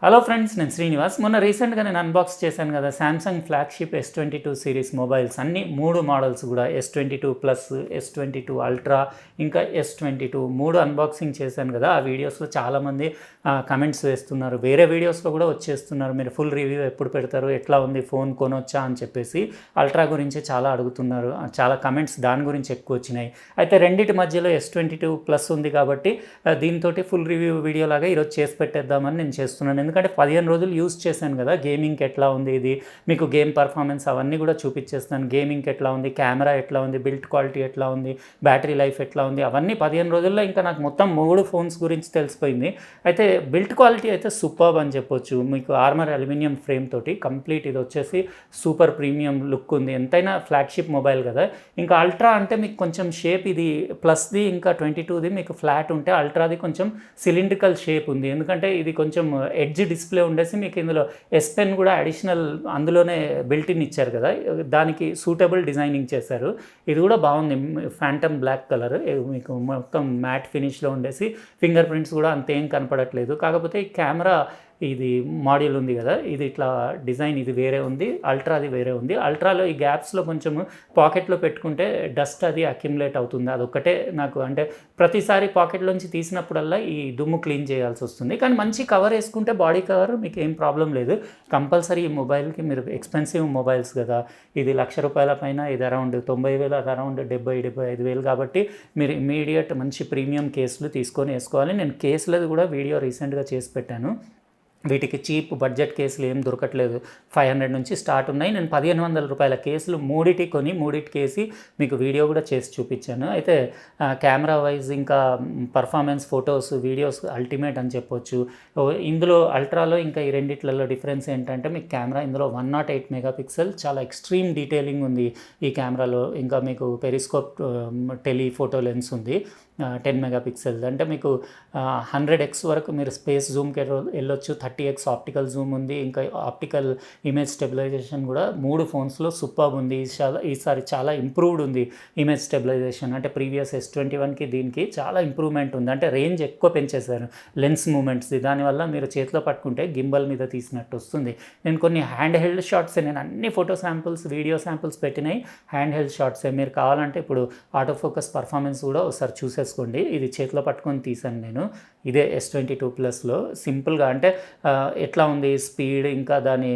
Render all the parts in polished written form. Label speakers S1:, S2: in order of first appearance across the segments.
S1: Hello friends, నేను శ్రీనివాస్. మొన్న రీసెంట్గా నేను అన్బాక్స్ చేశాను కదా Samsung flagship S22 series mobiles అన్ని 3 మోడల్స్ కూడా S22 ప్లస్, S22 అల్ట్రా, ఇంకా S22 3 అన్బాక్సింగ్ చేశాను కదా. ఆ వీడియోస్లో చాలామంది కమెంట్స్ వేస్తున్నారు, వేరే వీడియోస్లో కూడా వచ్చేస్తున్నారు, మీరు ఫుల్ రివ్యూ ఎప్పుడు పెడతారు, ఎట్లా ఉంది ఫోన్ కొనొచ్చా అని చెప్పేసి అల్ట్రా గురించి చాలా అడుగుతున్నారు. చాలా కమెంట్స్ దాని గురించి ఎక్కువ వచ్చినాయి. అయితే రెండింటి మధ్యలో S22 ప్లస్ ఉంది కాబట్టి దీంతో ఫుల్ రివ్యూ వీడియో లాగా ఈరోజు చేసి పెట్టేద్దామని నేను చేస్తున్నాను. ఎందుకంటే 15 రోజులు యూస్ చేశాను కదా, గేమింగ్కి ఎట్లా ఉంది, ఇది మీకు గేమ్ పర్ఫార్మెన్స్ అవన్నీ కూడా చూపించేస్తాను. గేమింగ్కి ఎట్లా ఉంది, కెమెరా ఎట్లా ఉంది, బిల్డ్ క్వాలిటీ ఎట్లా ఉంది, బ్యాటరీ లైఫ్ ఎట్లా ఉంది, అవన్నీ 15 రోజుల్లో ఇంకా నాకు మొత్తం 3 ఫోన్స్ గురించి తెలిసిపోయింది. అయితే బిల్డ్ క్వాలిటీ అయితే సూపర్బ్ అని చెప్పొచ్చు. మీకు ఆర్మర్ అల్యూమినియం ఫ్రేమ్ తోటి కంప్లీట్ ఇది వచ్చేసి సూపర్ ప్రీమియం లుక్ ఉంది. ఎంతైనా ఫ్లాగ్షిప్ మొబైల్ కదా. ఇంకా అల్ట్రా అంటే మీకు కొంచెం షేప్, ఇది ప్లస్ది ఇంకా 22ది మీకు ఫ్లాట్ ఉంటే అల్ట్రాది కొంచెం సిలిండ్రికల్ షేప్ ఉంది. ఎందుకంటే ఇది కొంచెం ఎడ్జ్ డిస్ప్లే ఉండేసి మీకు ఇందులో ఎస్ పెన్ కూడా అడిషనల్ అందులోనే బిల్టిన్ ఇచ్చారు కదా, దానికి సూటబుల్ డిజైనింగ్ చేశారు. ఇది కూడా బాగుంది. ఫ్యాంటమ్ బ్లాక్ కలర్ మీకు మొత్తం మ్యాట్ ఫినిష్లో ఉండేసి ఫింగర్ ప్రింట్స్ కూడా అంతేం కనపడట్లేదు. కాకపోతే ఈ కెమెరా ఇది మాడ్యూల్ ఉంది కదా, ఇది ఇట్లా డిజైన్ ఇది వేరే ఉంది, అల్ట్రాది వేరే ఉంది. అల్ట్రాలో ఈ గ్యాప్స్లో కొంచెం పాకెట్లో పెట్టుకుంటే డస్ట్ అది అక్యుములేట్ అవుతుంది. అదొక్కటే నాకు, అంటే ప్రతిసారి పాకెట్లోంచి తీసినప్పుడల్లా ఈ దుమ్ము క్లీన్ చేయాల్సి వస్తుంది. కానీ మంచి కవర్ వేసుకుంటే బాడీ కవర్ మీకు ఏం ప్రాబ్లం లేదు. కంపల్సరీ ఈ మొబైల్కి మీరు ఎక్స్పెన్సివ్ మొబైల్స్ కదా, ఇది ₹1,00,000 పైన, ఇది అరౌండ్ 90,000, అది అరౌండ్ 70,000-75,000 కాబట్టి మీరు ఇమీడియట్ మంచి ప్రీమియం కేసులు తీసుకొని వేసుకోవాలి. నేను కేసులది కూడా వీడియో రీసెంట్గా చేసి పెట్టాను. వీటికి చీప్ బడ్జెట్ కేసులు ఏం దొరకట్లేదు, 500 నుంచి స్టార్ట్ ఉన్నాయి. నేను ₹1,500 కేసులు మూడిటికి వేసి మీకు వీడియో కూడా చేసి చూపించాను. అయితే కెమెరా వైజ్ ఇంకా పర్ఫార్మెన్స్, ఫొటోస్, వీడియోస్ అల్టిమేట్ అని చెప్పొచ్చు. ఇందులో అల్ట్రాలో ఇంకా ఈ రెండిట్లలో డిఫరెన్స్ ఏంటంటే మీకు కెమెరా ఇందులో 108 మెగాపిక్సెల్, చాలా ఎక్స్ట్రీమ్ డీటెయిలింగ్ ఉంది ఈ కెమెరాలో. ఇంకా మీకు పెరిస్కోప్ టెలిఫోటో లెన్స్ ఉంది 10 మెగాపిక్సెల్. అంటే మీకు 100x వరకు మీరు స్పేస్ జూమ్కి వెళ్ళొచ్చు. 30x ఆప్టికల్ జూమ్ ఉంది. ఇంకా ఆప్టికల్ ఇమేజ్ స్టెబిలైజేషన్ కూడా 3 ఫోన్స్లో సూపర్బ్ ఉంది. ఈసారి చాలా ఇంప్రూవ్డ్ ఉంది ఇమేజ్ స్టెబిలైజేషన్. అంటే ప్రీవియస్ S21కి దీనికి చాలా ఇంప్రూవ్మెంట్ ఉంది. అంటే రేంజ్ ఎక్కువ పెంచేశారు లెన్స్ మూమెంట్స్ది. దానివల్ల మీరు చేతిలో పట్టుకుంటే గింబల్ మీద తీసినట్టు వస్తుంది. నేను కొన్ని హ్యాండ్ హెల్డ్ షాట్సే, నేను అన్ని ఫోటో శాంపుల్స్, వీడియో శాంపుల్స్ పెట్టినాయి హ్యాండ్ హెల్డ్ షాట్సే. మీరు కావాలంటే ఇప్పుడు ఆటో ఫోకస్ పర్ఫార్మెన్స్ కూడా ఒకసారి చూసేసుకోండి. ఇది చేతిలో పట్టుకొని తీసాను నేను. ఇదే S22 ప్లస్లో సింపుల్గా, అంటే ఎట్లా ఉంది స్పీడ్, ఇంకా దాని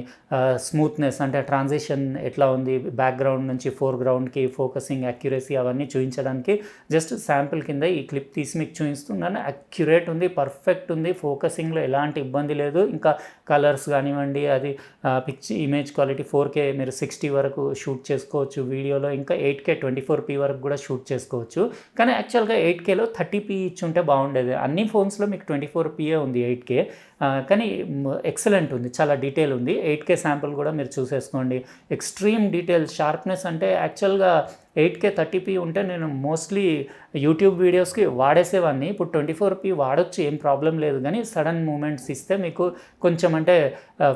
S1: స్మూత్నెస్, అంటే ట్రాన్సిషన్ ఎట్లా ఉంది, బ్యాక్గ్రౌండ్ నుంచి ఫోర్గ్రౌండ్కి ఫోకసింగ్, అక్యురసీ అవన్నీ చూపించడానికి జస్ట్ శాంపుల్ కింద ఈ క్లిప్ తీసి మీకు చూపిస్తున్నాను. అక్యురేట్ ఉంది, పర్ఫెక్ట్ ఉంది, ఫోకసింగ్లో ఎలాంటి ఇబ్బంది లేదు. ఇంకా కలర్స్ కానివ్వండి, అది ఇమేజ్ క్వాలిటీ 4K మీరు 60 వరకు షూట్ చేసుకోవచ్చు వీడియోలో. ఇంకా 8K 24p వరకు కూడా షూట్ చేసుకోవచ్చు. కానీ యాక్చువల్గా 8Kలో 30p ఇచ్చుంటే బాగుండేది. అన్ని ఫోన్స్లో మీకు 24p ఉంది 8K, కానీ ఎక్సలెంట్ ఉంది, చాలా డీటెయిల్ ఉంది. 8K శాంపుల్ కూడా మీరు చూసేసుకోండి. ఎక్స్ట్రీమ్ డీటెయిల్ షార్ప్నెస్, అంటే యాక్చువల్గా 8K 30p ఉంటే నేను మోస్ట్లీ యూట్యూబ్ వీడియోస్కి వాడేసేవాడిని. ఇప్పుడు 24p వాడొచ్చు, ఏం ప్రాబ్లం లేదు. కానీ సడన్ మూమెంట్స్ ఇస్తే మీకు కొంచెం, అంటే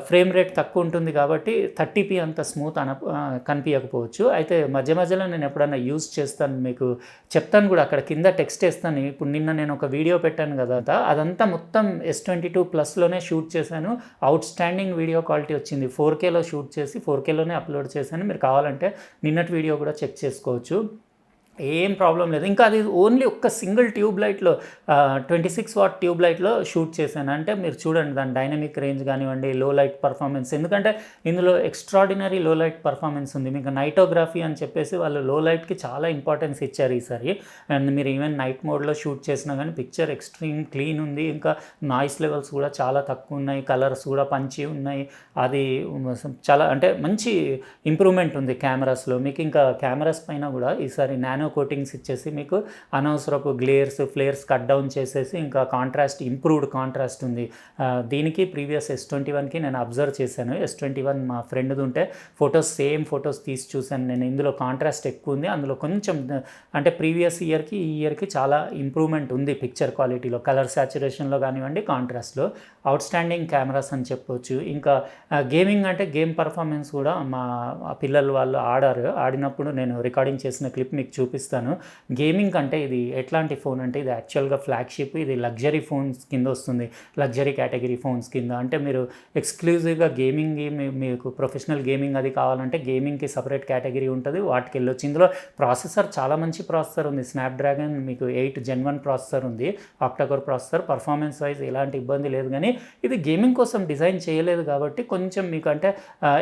S1: ఫ్రేమ్ రేట్ తక్కువ ఉంటుంది కాబట్టి 30p అంత స్మూత్ కనిపించకపోవచ్చు. అయితే మధ్య మధ్యలో నేను ఎప్పుడన్నా యూజ్ చేస్తాను, మీకు చెప్తాను కూడా, అక్కడ కింద టెక్స్ట్ వేస్తాను. ఇప్పుడు నిన్న నేను ఒక వీడియో పెట్టాను కదా, అదంతా మొత్తం S22 ప్లస్లోనే షూట్ చేశాను. అవుట్ స్టాండింగ్ వీడియో క్వాలిటీ వచ్చింది. 4Kలో షూట్ చేసి 4Kలోనే అప్లోడ్ చేశాను. మీరు కావాలంటే నిన్నటి వీడియో కూడా చెక్ చేసుకోవచ్చు, ఏం ప్రాబ్లం లేదు. ఇంకా అది ఓన్లీ ఒక్క సింగిల్ ట్యూబ్ లైట్లో 26 వాట్ ట్యూబ్ లైట్లో షూట్ చేశాను. అంటే మీరు చూడండి దాని డైనమిక్ రేంజ్ కానివ్వండి, లో లైట్ పర్ఫార్మెన్స్, ఎందుకంటే ఇందులో ఎక్స్ట్రాడినరీ లో లైట్ పర్ఫార్మెన్స్ ఉంది. మీకు నైటోగ్రఫీ అని చెప్పేసి వాళ్ళు లో లైట్కి చాలా ఇంపార్టెన్స్ ఇచ్చారు ఈసారి. అండ్ మీరు ఈవెన్ నైట్ మోడ్లో షూట్ చేసినా కానీ పిక్చర్ ఎక్స్ట్రీమ్ క్లీన్ ఉంది. ఇంకా నాయిస్ లెవెల్స్ కూడా చాలా తక్కువ ఉన్నాయి, కలర్స్ కూడా పంచి ఉన్నాయి. అది చాలా, అంటే మంచి ఇంప్రూవ్మెంట్ ఉంది కెమెరాస్లో. మీకు ఇంకా కెమెరాస్ పైన కూడా ఈసారి నానో కోటింగ్స్ ఇచ్చేసి మీకు అనవసరపు గ్లేర్స్, ఫ్లేర్స్ కట్ డౌన్ చేసేసి ఇంకా కాంట్రాస్ట్, ఇంప్రూవ్డ్ కాంట్రాస్ట్ ఉంది. దీనికి ప్రీవియస్ S21కి నేను అబ్జర్వ్ చేశాను. S21 మా ఫ్రెండ్ది ఉంటే సేమ్ ఫొటోస్ తీసి చూశాను నేను. ఇందులో కాంట్రాస్ట్ ఎక్కువ ఉంది. అందులో కొంచెం, అంటే ప్రీవియస్ ఇయర్కి ఈ ఇయర్కి చాలా ఇంప్రూవ్మెంట్ ఉంది పిక్చర్ క్వాలిటీలో, కలర్ సాచురేషన్లో కానివ్వండి, కాంట్రాస్ట్లో. అవుట్ స్టాండింగ్ కెమెరాస్ అని చెప్పొచ్చు. ఇంకా గేమింగ్, అంటే గేమ్ పర్ఫార్మెన్స్ కూడా మా పిల్లలు వాళ్ళు ఆడినప్పుడు నేను రికార్డింగ్ చేసిన క్లిప్ మీకు చూపిస్తాను. చూపిస్తాను. గేమింగ్ కంటే ఇది ఎట్లాంటి ఫోన్ అంటే ఇది యాక్చువల్గా ఫ్లాగ్షిప్, ఇది లగ్జరీ ఫోన్స్ కింద వస్తుంది, లగ్జరీ కేటగిరీ ఫోన్స్ కింద. అంటే మీరు ఎక్స్క్లూజివ్గా గేమింగ్ మీకు ప్రొఫెషనల్ గేమింగ్ అది కావాలంటే గేమింగ్కి సపరేట్ కేటగిరీ ఉంటుంది, వాటికి వెళ్ళొచ్చు. ఇందులో ప్రాసెసర్ చాలా మంచి ప్రాసెసర్ ఉంది, స్నాప్డ్రాగన్ మీకు 8 Gen 1 ప్రాసెసర్ ఉంది, ఆక్టాకోర్ ప్రాసెసర్. పర్ఫార్మెన్స్ వైజ్ ఎలాంటి ఇబ్బంది లేదు, కానీ ఇది గేమింగ్ కోసం డిజైన్ చేయలేదు కాబట్టి కొంచెం మీకు అంటే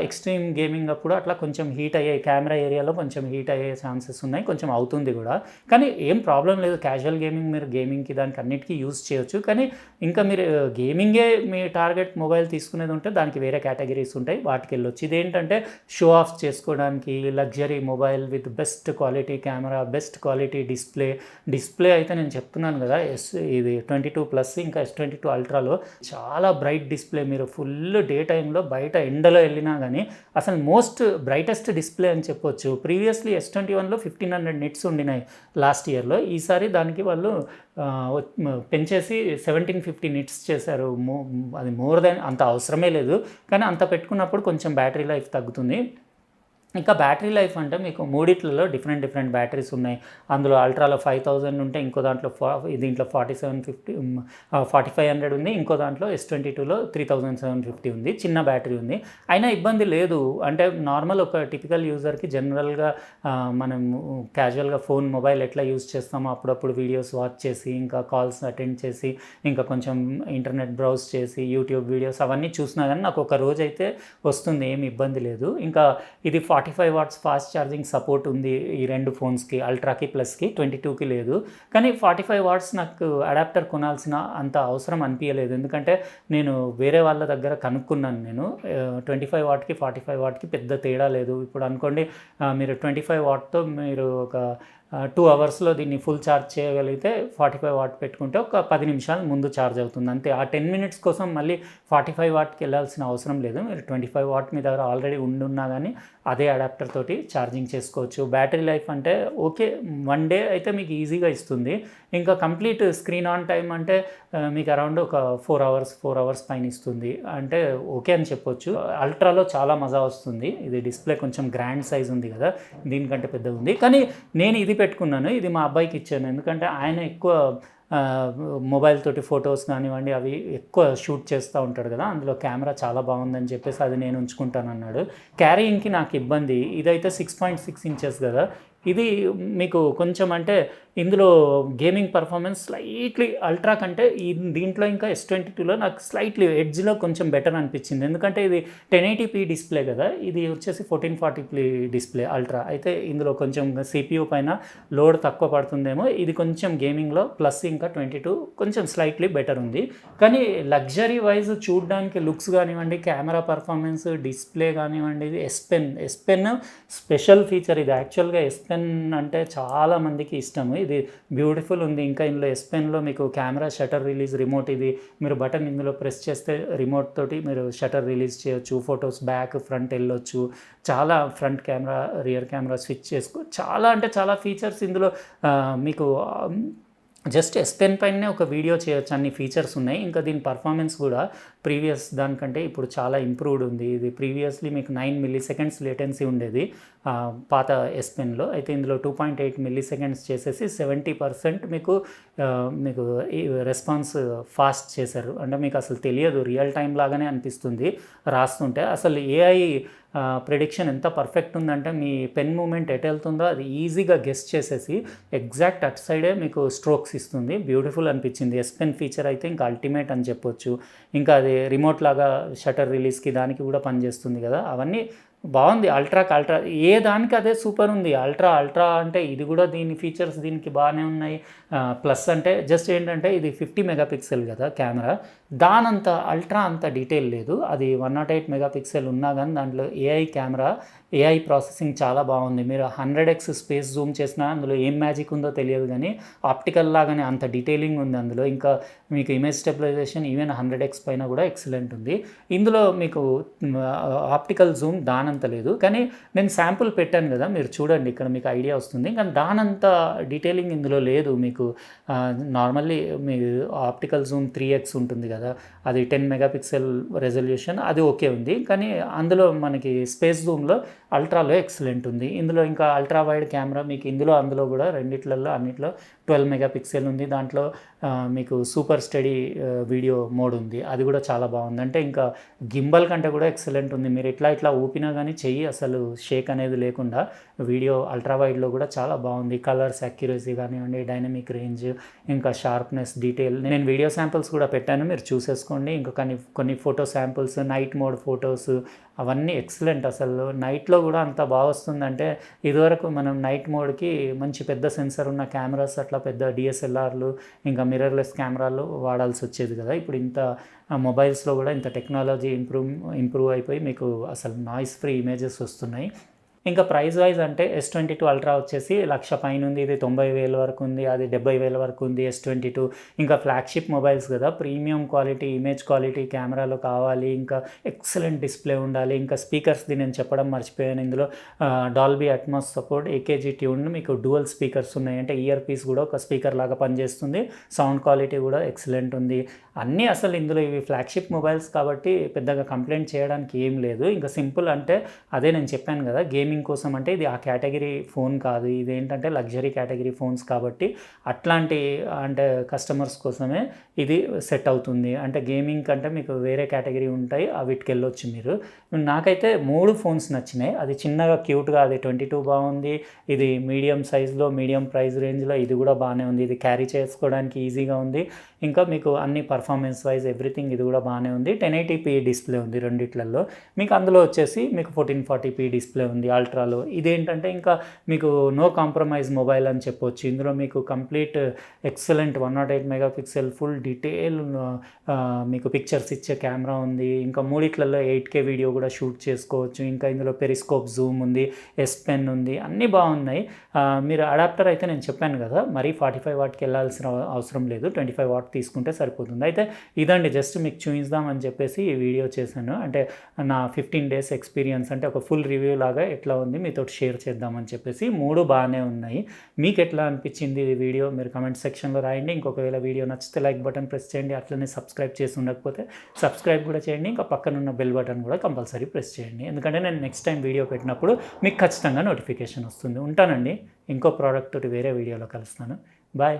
S1: ఎక్స్ట్రీమ్ గేమింగ్ అప్పుడు అట్లా కొంచెం హీట్ అయ్యే, కెమెరా ఏరియాలో కొంచెం హీట్ అయ్యే ఛాన్సెస్ ఉన్నాయి, కొంచెం అవుతుంది కూడా. కానీ ఏం ప్రాబ్లం లేదు, క్యాజువల్ గేమింగ్ మీరు గేమింగ్కి దానికి అన్నిటికీ యూజ్ చేయొచ్చు. కానీ ఇంకా మీరు గేమింగే మీ టార్గెట్ మొబైల్ తీసుకునేది ఉంటే దానికి వేరే కేటగిరీస్ ఉంటాయి, వాటికి వెళ్ళొచ్చు. ఇదేంటంటే షో ఆఫ్ చేసుకోవడానికి luxury mobile with best quality camera, best quality display అయితే నేను చెప్తున్నాను కదా, ఇది 22+ ఇంకా S22 అల్ట్రాలో చాలా బ్రైట్ డిస్ప్లే. మీరు ఫుల్ డే టైంలో బయట ఎండలో వెళ్ళినా కానీ అసలు మోస్ట్ బ్రైటెస్ట్ డిస్ప్లే అని చెప్పొచ్చు. ప్రీవియస్లీ S21లో 1500 నిట్స్ ఉండినాయి లాస్ట్ ఇయర్లో, ఈసారి దానికి వాళ్ళు పెంచేసి 1750 నిట్స్ చేశారు. అది మోర్ దెన్, అంత అవసరమే లేదు, కానీ అంత పెట్టుకున్నప్పుడు కొంచెం బ్యాటరీ లైఫ్ తగ్గుతుంది. ఇంకా బ్యాటరీ లైఫ్ అంటే మీకు మూడిట్లలో డిఫరెంట్ బ్యాటరీస్ ఉన్నాయి. అందులో అల్ట్రాలో 5000 ఉంటే ఇంకో దాంట్లో దీంట్లో 4500 ఉంది, ఇంకో దాంట్లో S22లో 3750 ఉంది. చిన్న బ్యాటరీ ఉంది, అయినా ఇబ్బంది లేదు. అంటే నార్మల్ ఒక టిపికల్ యూజర్కి జనరల్గా మనం క్యాజువల్గా ఫోన్ మొబైల్ ఎట్లా యూజ్ చేస్తామో అప్పుడప్పుడు వీడియోస్ వాచ్ చేసి, ఇంకా కాల్స్ అటెండ్ చేసి, ఇంకా కొంచెం ఇంటర్నెట్ బ్రౌజ్ చేసి, యూట్యూబ్ వీడియోస్ అవన్నీ చూసినా కానీ నాకు ఒక రోజు అయితే వస్తుంది, ఏమి ఇబ్బంది లేదు. ఇంకా ఇది 45 వాట్స్ ఫాస్ట్ ఛార్జింగ్ సపోర్ట్ ఉంది ఈ రెండు ఫోన్స్కి, అల్ట్రాకి ప్లస్కి. 22కి లేదు, కానీ 45 వాట్స్ నాకు అడాప్టర్ కొనాల్సిన అంత అవసరం అనిపించలేదు, ఎందుకంటే నేను వేరే వాళ్ళ దగ్గర కనుక్కున్నాను. నేను 25 వాట్కి 45 వాట్కి పెద్ద తేడా లేదు. ఇప్పుడు అనుకోండి మీరు 25 వాట్తో మీరు ఒక 2 అవర్స్లో దీన్ని ఫుల్ ఛార్జ్ చేయగలిగితే 45 వాట్ పెట్టుకుంటే ఒక 10 నిమిషాలు ముందు ఛార్జ్ అవుతుంది అంతే. ఆ 10 మినిట్స్ కోసం మళ్ళీ 45 వాట్కి వెళ్ళాల్సిన అవసరం లేదు. మీరు 25 వాట్ మీ దగ్గర ఆల్రెడీ ఉండున్నా కానీ అదే అడాప్టర్ తోటి ఛార్జింగ్ చేసుకోవచ్చు. బ్యాటరీ లైఫ్ అంటే ఓకే, 1 డే అయితే మీకు ఈజీగా ఇస్తుంది. ఇంకా కంప్లీట్ స్క్రీన్ ఆన్ టైం అంటే మీకు అరౌండ్ ఒక 4 అవర్స్ పైన ఇస్తుంది, అంటే ఓకే అని చెప్పొచ్చు. అల్ట్రాలో చాలా మజా వస్తుంది. ఇది డిస్ప్లే కొంచెం గ్రాండ్ సైజ్ ఉంది కదా, దీనికంటే పెద్దగా ఉంది. కానీ నేను ఇది పెట్టుకున్నాను, ఇది మా అబ్బాయికి ఇచ్చాను, ఎందుకంటే ఆయన ఎక్కువ మొబైల్ తోటి ఫొటోస్ కానివ్వండి అవి ఎక్కువ షూట్ చేస్తూ ఉంటాడు కదా, అందులో కెమెరా చాలా బాగుందని చెప్పేసి అది నేను ఉంచుకుంటాను అన్నాడు. క్యారీయింగ్కి నాకు ఇబ్బంది. ఇదైతే 6.6 ఇంచెస్ కదా, ఇది మీకు కొంచెం అంటే ఇందులో గేమింగ్ పర్ఫార్మెన్స్ స్లైట్లీ అల్ట్రా కంటే దీంట్లో ఇంకా S22లో నాకు స్లైట్లీ ఎడ్జ్లో కొంచెం బెటర్ అనిపించింది, ఎందుకంటే ఇది 1080p డిస్ప్లే కదా, ఇది వచ్చేసి 1440p డిస్ప్లే అల్ట్రా. అయితే ఇందులో కొంచెం CPU పైన లోడ్ తక్కువ పడుతుందేమో, ఇది కొంచెం గేమింగ్లో ప్లస్ ఇంకా 22 కొంచెం స్లైట్లీ బెటర్ ఉంది. కానీ లగ్జరీ వైజ్ చూడడానికి లుక్స్ కానివ్వండి, కెమెరా పర్ఫార్మెన్స్, డిస్ప్లే కానివ్వండి, ఇది S Pen స్పెషల్ ఫీచర్. ఇది యాక్చువల్గా S Pen అంటే చాలా మందికి ఇష్టము, ఇది బ్యూటిఫుల్ ఉంది. ఇంకా ఇందులో S Penలో మీకు కెమెరా షటర్ రిలీజ్ రిమోట్, ఇది మీరు బటన్ ఇందులో ప్రెస్ చేస్తే రిమోట్ తోటి మీరు షటర్ రిలీజ్ చేయొచ్చు, ఫొటోస్ బ్యాక్ ఫ్రంట్ వెళ్ళొచ్చు, చాలా front camera rear camera switch చేసుకో, చాలా అంటే చాలా ఫీచర్స్ ఇందులో మీకు జస్ట్ S Pen పైనే ఒక వీడియో చేయొచ్చు, అన్ని ఫీచర్స్ ఉన్నాయి. ఇంకా దీని పర్ఫార్మెన్స్ కూడా ప్రీవియస్ దానికంటే ఇప్పుడు చాలా ఇంప్రూవ్డ్ ఉంది. ఇది ప్రీవియస్లీ మీకు 9 milliseconds లేటెన్సీ ఉండేది పాత S Penలో, అయితే ఇందులో 2.8 milliseconds చేసేసి 70% మీకు రెస్పాన్స్ ఫాస్ట్ చేశారు. అంటే మీకు అసలు తెలియదు, రియల్ టైం లాగానే అనిపిస్తుంది రాస్తుంటే. అసలు AI ప్రెడిక్షన్ ఎంత పర్ఫెక్ట్ ఉందంటే మీ పెన్ మూమెంట్ ఎటు వెళ్తుందో అది ఈజీగా గెస్ చేసేసి ఎగ్జాక్ట్ అటు సైడే మీకు స్ట్రోక్స్ ఇస్తుంది. బ్యూటిఫుల్ అనిపించింది. S Pen ఫీచర్ అయితే ఇంకా అల్టిమేట్ అని చెప్పొచ్చు. ఇంకా అది రిమోట్ లాగా షటర్ రిలీజ్కి దానికి కూడా పనిచేస్తుంది కదా, అవన్నీ బాగుంది. అల్ట్రాకి అల్ట్రా ఏ దానికి అదే సూపర్ ఉంది. అల్ట్రా అంటే ఇది కూడా దీని ఫీచర్స్ దీనికి బాగానే ఉన్నాయి. ప్లస్ అంటే జస్ట్ ఏంటంటే ఇది 50 మెగాపిక్సెల్ కదా కెమెరా, దానంత అల్ట్రా అంత డీటెయిల్ లేదు. అది 108 మెగాపిక్సెల్ ఉన్నా కానీ దాంట్లో AI ప్రాసెసింగ్ చాలా బాగుంది. మీరు 100x స్పేస్ జూమ్ చేసినా అందులో ఏం మ్యాజిక్ ఉందో తెలియదు, కానీ ఆప్టికల్ లాగానే అంత డీటెయిలింగ్ ఉంది అందులో. ఇంకా మీకు ఇమేజ్ స్టెబిలైజేషన్ ఈవెన్ 100x పైన కూడా ఎక్సలెంట్ ఉంది. ఇందులో మీకు ఆప్టికల్ జూమ్ దానంత దానంత లేదు. కానీ నేను శాంపుల్ పెట్టాను కదా, మీరు చూడండి ఇక్కడ మీకు ఐడియా వస్తుంది. కానీ దానంత డీటెయిలింగ్ ఇందులో లేదు మీకు. నార్మల్లీ మీ ఆప్టికల్ జూమ్ 3x ఉంటుంది కదా, అది 10 మెగాపిక్సెల్ రెజల్యూషన్, అది ఓకే ఉంది. కానీ అందులో మనకి స్పేస్ జూమ్లో అల్ట్రాలో ఎక్సలెంట్ ఉంది. ఇందులో ఇంకా అల్ట్రా వైడ్ కెమెరా మీకు అందులో కూడా రెండిట్లలో అన్నిట్లో 12 మెగాపిక్సెల్ ఉంది. దాంట్లో మీకు సూపర్ స్టడీ వీడియో మోడ్ ఉంది, అది కూడా చాలా బాగుంది. అంటే ఇంకా గింబల్ కంటే కూడా ఎక్సలెంట్ ఉంది. మీరు ఇట్లా ఊపినా కానీ చెయ్యి అసలు షేక్ అనేది లేకుండా వీడియో అల్ట్రా వైడ్లో కూడా చాలా బాగుంది. కలర్స్ అక్యురసీ కానివ్వండి, డైనమిక్ రేంజ్, ఇంకా షార్ప్నెస్, డీటెయిల్. నేను వీడియో శాంపిల్స్ కూడా పెట్టాను, మీరు చూసేసుకోండి. ఇంకా కొన్ని photo samples, night mode photos, అవన్నీ ఎక్సలెంట్. అసలు నైట్లో కూడా అంత బాగా వస్తుందంటే, ఇదివరకు మనం నైట్ మోడ్కి మంచి పెద్ద సెన్సర్ ఉన్న కెమెరాస్, అట్లా పెద్ద డిఎస్ఎల్ఆర్లు, ఇంకా మిర్రర్లెస్ కెమెరాలు వాడాల్సి వచ్చేది కదా. ఇప్పుడు ఇంత మొబైల్స్లో కూడా ఇంత టెక్నాలజీ ఇంప్రూవ్ అయిపోయి మీకు అసలు నాయిస్ ఫ్రీ ఇమేజెస్ వస్తున్నాయి. ఇంకా ప్రైస్ వైజ్ అంటే S22 అల్ట్రా వచ్చేసి 1,00,000 పైన ఉంది, ఇది 90,000 వరకు ఉంది, అది 70,000 వరకు ఉంది S22. ఇంకా ఫ్లాగ్షిప్ మొబైల్స్ కదా, ప్రీమియం క్వాలిటీ, ఇమేజ్ క్వాలిటీ కెమెరాలో కావాలి, ఇంకా ఎక్సలెంట్ డిస్ప్లే ఉండాలి. ఇంకా స్పీకర్స్ది నేను చెప్పడం మర్చిపోయాను, ఇందులో Dolby Atmos support, AKG tune, మీకు డ్యూయల్ స్పీకర్స్ ఉన్నాయి. అంటే ఇయర్ పీస్ కూడా ఒక స్పీకర్ లాగా పనిచేస్తుంది. సౌండ్ క్వాలిటీ కూడా ఎక్సలెంట్ ఉంది. అన్నీ అసలు ఇందులో ఇవి ఫ్లాగ్షిప్ మొబైల్స్ కాబట్టి పెద్దగా కంప్లైంట్ చేయడానికి ఏం లేదు. ఇంకా సింపుల్ అంటే అదే నేను చెప్పాను కదా, గేమింగ్ కోసం అంటే ఇది ఆ కేటగిరీ ఫోన్ కాదు, ఇది ఏంటంటే లగ్జరీ కేటగిరీ ఫోన్స్ కాబట్టి అట్లాంటి అంటే కస్టమర్స్ కోసమే ఇది సెట్ అవుతుంది. అంటే గేమింగ్ కంటే మీకు వేరే కేటగిరీ ఉంటాయి, వీటికి వెళ్ళొచ్చు మీరు. నాకైతే 3 ఫోన్స్ నచ్చినాయి. అది చిన్నగా క్యూట్గా, అది 22 బాగుంది, ఇది మీడియం సైజులో మీడియం ప్రైస్ రేంజ్లో ఇది కూడా బాగానే ఉంది, ఇది క్యారీ చేసుకోవడానికి ఈజీగా ఉంది. ఇంకా మీకు అన్ని పర్ఫార్మెన్స్ వైజ్ ఎవ్రీథింగ్ ఇది కూడా బాగానే ఉంది. 1080p డిస్ప్లే ఉంది రెండిట్లలో. మీకు అందులో వచ్చేసి మీకు 1440p డిస్ప్లే ఉంది అల్ట్రాలో. ఇదేంటంటే ఇంకా మీకు నో కాంప్రమైజ్ మొబైల్ అని చెప్పొచ్చు. ఇందులో మీకు complete excellent 108 megapixel full detail మీకు పిక్చర్స్ ఇచ్చే కెమెరా ఉంది. ఇంకా మూడిట్లలో 8K వీడియో కూడా షూట్ చేసుకోవచ్చు. ఇంకా ఇందులో పెరిస్కోప్ జూమ్ ఉంది, ఎస్ పెన్ ఉంది, అన్నీ బాగున్నాయి. మీరు అడాప్టర్ అయితే నేను చెప్పాను కదా, మరీ 45 వాట్కి వెళ్ళాల్సిన అవసరం లేదు, 25 వాట్ తీసుకుంటే సరిపోతుంది. అయితే ఇదండి, జస్ట్ మీకు చూపిద్దామని చెప్పేసి ఈ వీడియో చేశాను. అంటే నా 15 డేస్ ఎక్స్పీరియన్స్, అంటే ఒక ఫుల్ రివ్యూ లాగా ఎట్లా ఉంది మీతో షేర్ చేద్దామని చెప్పేసి. 3 బాగానే ఉన్నాయి. మీకు ఎట్లా అనిపించింది ఈ వీడియో మీరు కమెంట్ సెక్షన్లో రాయండి. ఇంకొకవేళ వీడియో నచ్చితే లైక్ బటన్ ప్రెస్ చేయండి, అట్లనే సబ్స్క్రైబ్ చేసి ఉండకపోతే సబ్స్క్రైబ్ కూడా చేయండి. ఇంకా పక్కనున్న బెల్ బటన్ కూడా కంపల్సరీ ప్రెస్ చేయండి, ఎందుకంటే నేను నెక్స్ట్ టైం వీడియో పెట్టినప్పుడు మీకు ఖచ్చితంగా నోటిఫికేషన్ వస్తుంది. ఉంటానండి, ఇంకో ప్రోడక్ట్ తోటి వేరే వీడియోలో కలుస్తాను. బాయ్.